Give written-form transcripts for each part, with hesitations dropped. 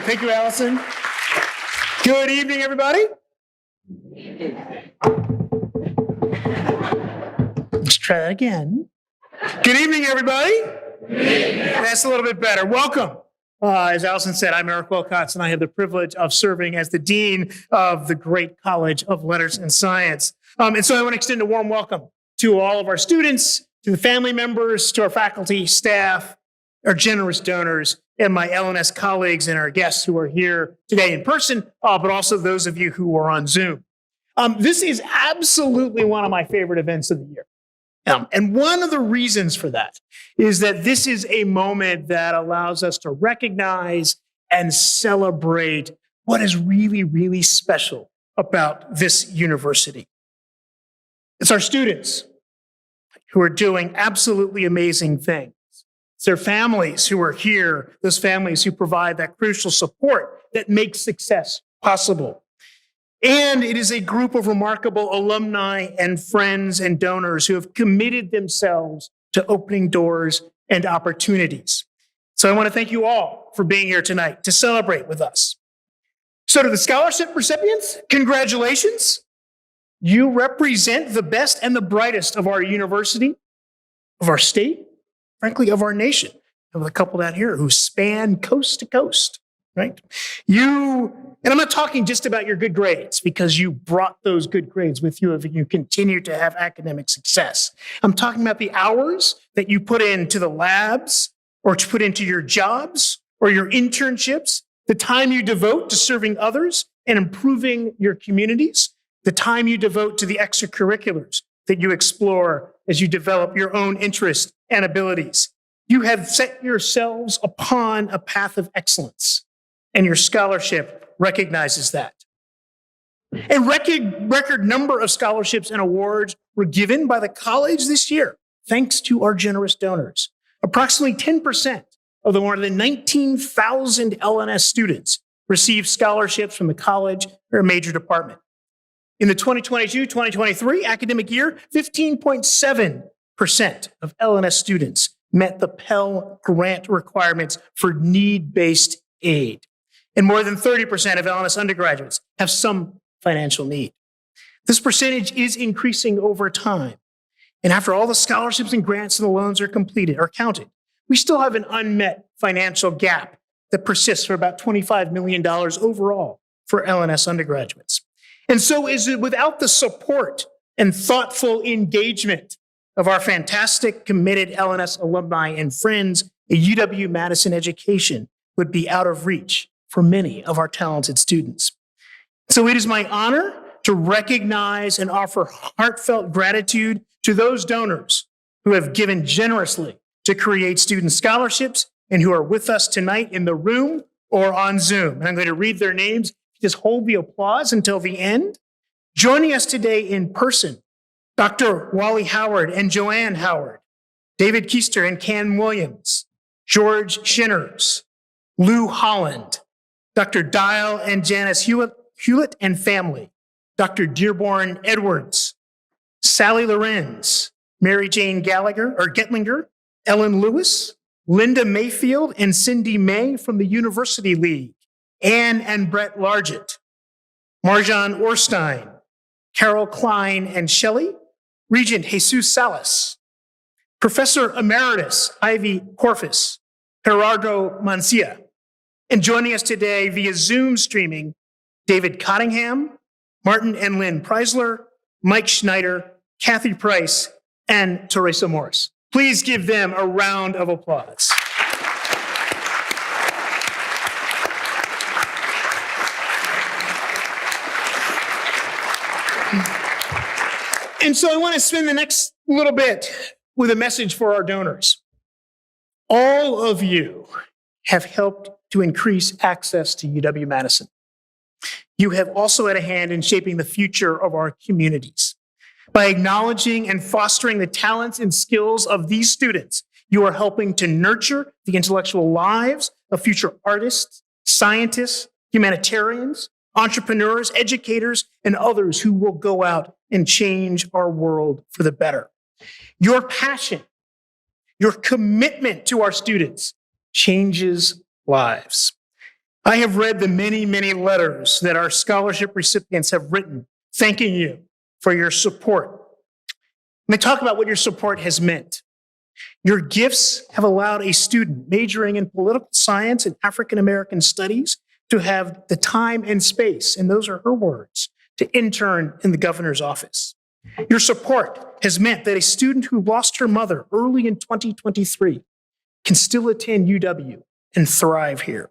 Thank you, Allison. Good evening, everybody. Let's try that again. Good evening, everybody. That's a little bit better. Welcome. As Allison said, I'm Eric Wilcots, and I have the privilege of serving as the Dean of the great College of Letters and Science. And so I want to extend a warm welcome to all of our students, to the family members, to our faculty, staff, our generous donors, and my LNS colleagues and our guests who are here today in person, but also those of you who are on Zoom. This is absolutely one of my favorite events of the year. And one of the reasons for that is that this is a moment that allows us to recognize and celebrate what is really, really special about this university. It's our students who are doing absolutely amazing things. It's their families who are here, those families who provide that crucial support that makes success possible. And it is a group of remarkable alumni and friends and donors who have committed themselves to opening doors and opportunities. So I want to thank you all for being here tonight to celebrate with us. So to the scholarship recipients, congratulations. You represent the best and the brightest of our university, of our state, frankly, of our nation. I have a couple down here who span coast to coast, right? And I'm not talking just about your good grades, because you brought those good grades with you if you continue to have academic success. I'm talking about the hours that you put into the labs, or to put into your jobs, or your internships, the time you devote to serving others and improving your communities, the time you devote to the extracurriculars that you explore as you develop your own interests and abilities. You have set yourselves upon a path of excellence, and your scholarship recognizes that. A record number of scholarships and awards were given by the college this year, thanks to our generous donors. Approximately 10% of the more than 19,000 LNS students received scholarships from the college or a major department. In the 2022-2023 academic year, 15.7% of LNS students met the Pell Grant requirements for need-based aid. And more than 30% of LNS undergraduates have some financial need. This percentage is increasing over time. And after all the scholarships and grants and the loans are counted, we still have an unmet financial gap that persists for about $25 million overall for LNS undergraduates. And so is it without the support and thoughtful engagement of our fantastic, committed LNS alumni and friends, a UW-Madison education would be out of reach for many of our talented students. So it is my honor to recognize and offer heartfelt gratitude to those donors who have given generously to create student scholarships and who are with us tonight in the room or on Zoom. And I'm going to read their names. Just hold the applause until the end. Joining us today in person, Dr. Wally Howard and Joanne Howard, David Keister and Ken Williams, George Shinners, Lou Holland, Dr. Dial and Janice Hewlett and family, Dr. Dearborn Edwards, Sally Lorenz, Mary Jane Gettlinger, Ellen Lewis, Linda Mayfield and Cindy May from the University League, Anne and Brett Largett, Marjan Orstein, Carol Klein and Shelley, Regent Jesus Salas, Professor Emeritus Ivy Corfus, Gerardo Mancia, and joining us today via Zoom streaming, David Cottingham, Martin and Lynn Preisler, Mike Schneider, Kathy Price, and Teresa Morris. Please give them a round of applause. And so I want to spend the next little bit with a message for our donors. All of you have helped to increase access to UW-Madison. You have also had a hand in shaping the future of our communities. By acknowledging and fostering the talents and skills of these students, you are helping to nurture the intellectual lives of future artists, scientists, humanitarians, entrepreneurs, educators, and others who will go out and change our world for the better. Your passion, your commitment to our students changes lives. I have read the many, many letters that our scholarship recipients have written, thanking you for your support. Let me talk about what your support has meant. Your gifts have allowed a student majoring in political science and African American studies to have the time and space, and those are her words, to intern in the governor's office. Your support has meant that a student who lost her mother early in 2023 can still attend UW and thrive here.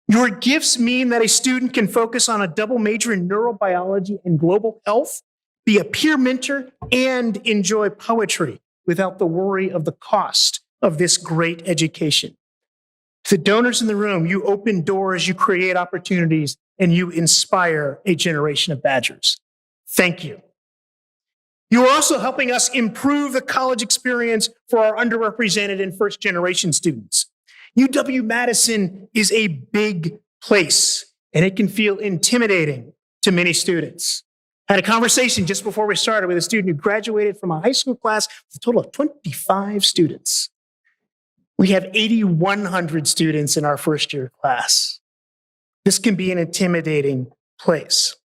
Your gifts mean that a student can focus on a double major in neurobiology and global health, be a peer mentor, and enjoy poetry without the worry of the cost of this great education. To the donors in the room, you open doors, you create opportunities, and you inspire a generation of Badgers. Thank you. You are also helping us improve the college experience for our underrepresented and first-generation students. UW-Madison is a big place, and it can feel intimidating to many students. I had a conversation just before we started with a student who graduated from a high school class with a total of 25 students. We have 8,100 students in our first-year class. This can be an intimidating place.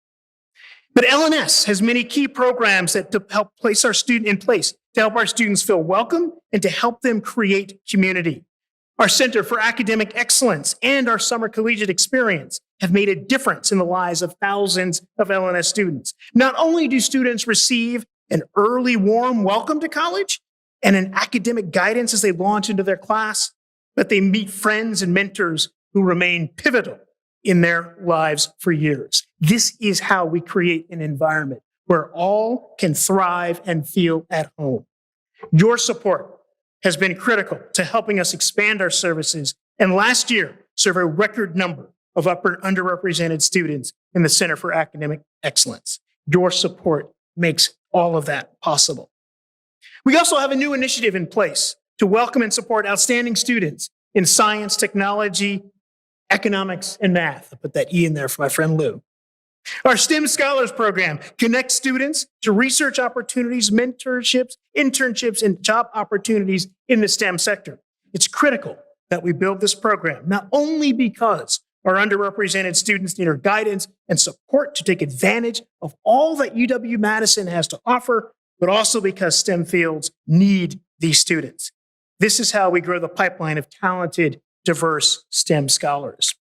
But LNS has many key programs that help place our student in place, to help our students feel welcome and to help them create community. Our Center for Academic Excellence and our Summer Collegiate Experience have made a difference in the lives of thousands of LNS students. Not only do students receive an early warm welcome to college and an academic guidance as they launch into their class, but they meet friends and mentors who remain pivotal in their lives for years. This is how we create an environment where all can thrive and feel at home. Your support has been critical to helping us expand our services, and last year serve a record number of underrepresented students in the Center for Academic Excellence. Your support makes all of that possible. We also have a new initiative in place to welcome and support outstanding students in science, technology, economics, and math. I put that E in there for my friend Lou. Our STEM Scholars Program connects students to research opportunities, mentorships, internships, and job opportunities in the STEM sector. It's critical that we build this program, not only because our underrepresented students need our guidance and support to take advantage of all that UW-Madison has to offer, but also because STEM fields need these students. This is how we grow the pipeline of talented, diverse STEM scholars.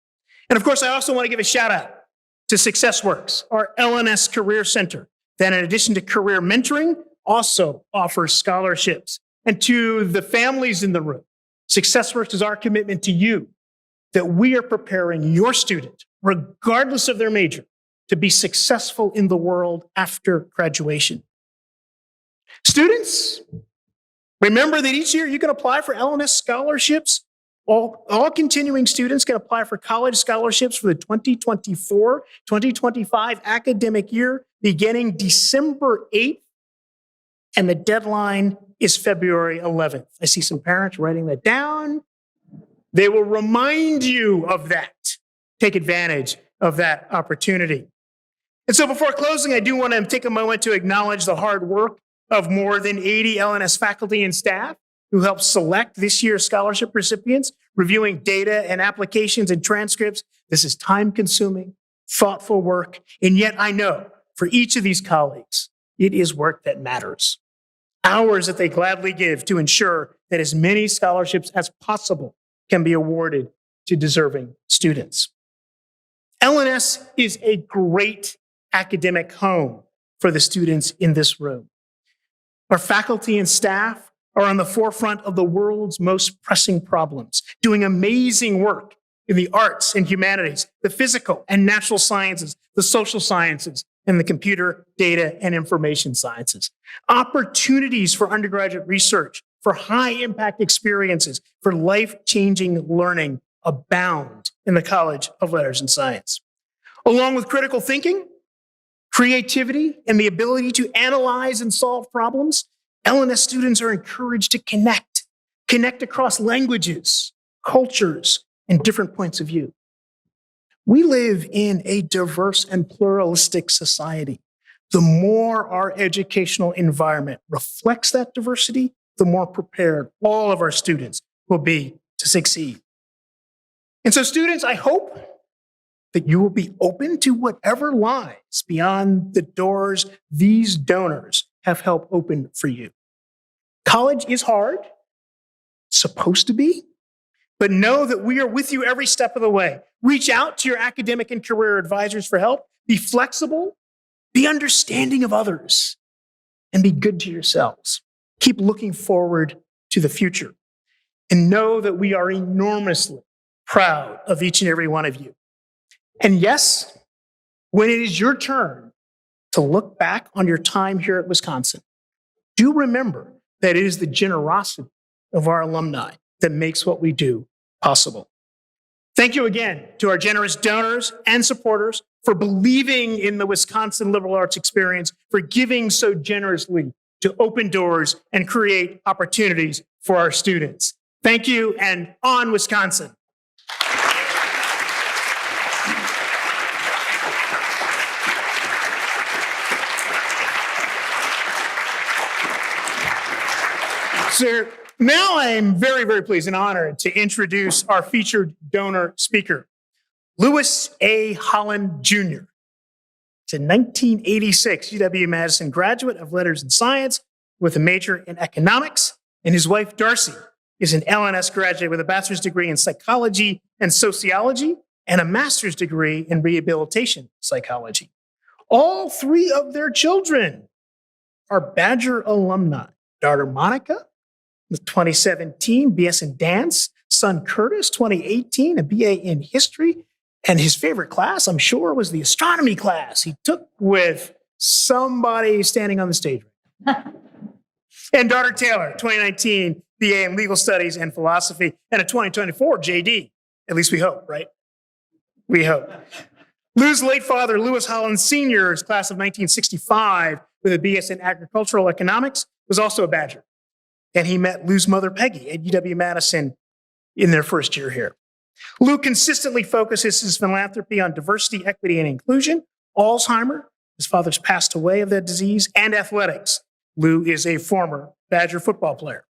And of course, I also want to give a shout out to SuccessWorks, our LNS Career Center, that in addition to career mentoring, also offers scholarships. And to the families in the room, SuccessWorks is our commitment to you that we are preparing your student, regardless of their major, to be successful in the world after graduation. Students, remember that each year you can apply for LNS scholarships. All continuing students can apply for college scholarships for the 2024-2025 academic year beginning December 8th, and the deadline is February 11th. I see some parents writing that down. They will remind you of that. Take advantage of that opportunity. And so before closing, I do want to take a moment to acknowledge the hard work of more than 80 LNS faculty and staff who helped select this year's scholarship recipients, reviewing data and applications and transcripts. This is time-consuming, thoughtful work, and yet I know for each of these colleagues, it is work that matters. Hours that they gladly give to ensure that as many scholarships as possible can be awarded to deserving students. LNS is a great academic home for the students in this room. Our faculty and staff are on the forefront of the world's most pressing problems, doing amazing work in the arts and humanities, the physical and natural sciences, the social sciences, and the computer, data, and information sciences. Opportunities for undergraduate research, for high-impact experiences, for life-changing learning abound in the College of Letters and Science. Along with critical thinking, creativity, and the ability to analyze and solve problems, LNS students are encouraged to connect across languages, cultures, and different points of view. We live in a diverse and pluralistic society. The more our educational environment reflects that diversity, the more prepared all of our students will be to succeed. And so students, I hope that you will be open to whatever lies beyond the doors these donors have helped open for you. College is hard, supposed to be, but know that we are with you every step of the way. Reach out to your academic and career advisors for help. Be flexible, be understanding of others, and be good to yourselves. Keep looking forward to the future. And know that we are enormously proud of each and every one of you. And yes, when it is your turn to look back on your time here at Wisconsin, do remember that it is the generosity of our alumni that makes what we do possible. Thank you again to our generous donors and supporters for believing in the Wisconsin liberal arts experience, for giving so generously to open doors and create opportunities for our students. Thank you, and on Wisconsin. Sir, now I am very, very pleased and honored to introduce our featured donor speaker, Lewis A. Holland Jr. He's a 1986 UW-Madison graduate of Letters in Science with a major in economics, and his wife, Darcy, is an LNS graduate with a bachelor's degree in psychology and sociology and a master's degree in rehabilitation psychology. All three of their children are Badger alumni. Daughter Monica, with 2017 BS in dance. Son Curtis, 2018, a BA in history. And his favorite class, I'm sure, was the astronomy class he took with somebody standing on the stage. And daughter Taylor, 2019 BA in legal studies and philosophy, and a 2024 JD. At least we hope, right? We hope. Lou's late father, Lewis Holland Sr.'s class of 1965 with a BS in agricultural economics, was also a Badger. And he met Lou's mother, Peggy, at UW-Madison in their first year here. Lou consistently focuses his philanthropy on diversity, equity, and inclusion, Alzheimer's, his father's passed away of that disease, and athletics. Lou is a former Badger football player.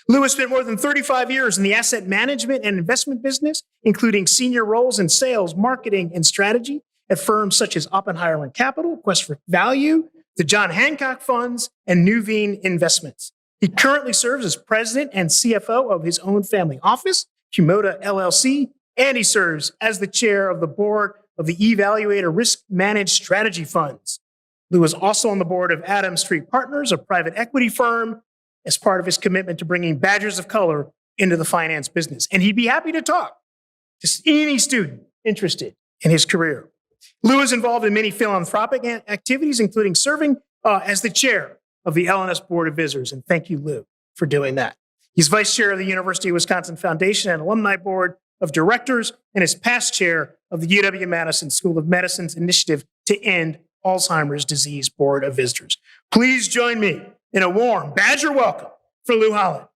Lou has spent more than 35 years in the asset management and investment business, including senior roles in sales, marketing, and strategy at firms such as Oppenheimer Capital, Quest for Value, the John Hancock Funds, and Nuveen Investments. He currently serves as president and CFO of his own family office, Humoda LLC, and he serves as the chair of the board of the Evaluator Risk Managed Strategy Funds. Lou is also on the board of Adams Street Partners, a private equity firm, as part of his commitment to bringing Badgers of color into the finance business. And he'd be happy to talk to any student interested in his career. Lou is involved in many philanthropic activities, including serving as the chair of the LNS Board of Visitors. And thank you, Lou, for doing that. He's vice chair of the University of Wisconsin Foundation and Alumni Board of Directors, and is past chair of the UW-Madison School of Medicine's initiative to end Alzheimer's Disease Board of Visitors. Please join me in a warm Badger welcome for Lou Holland.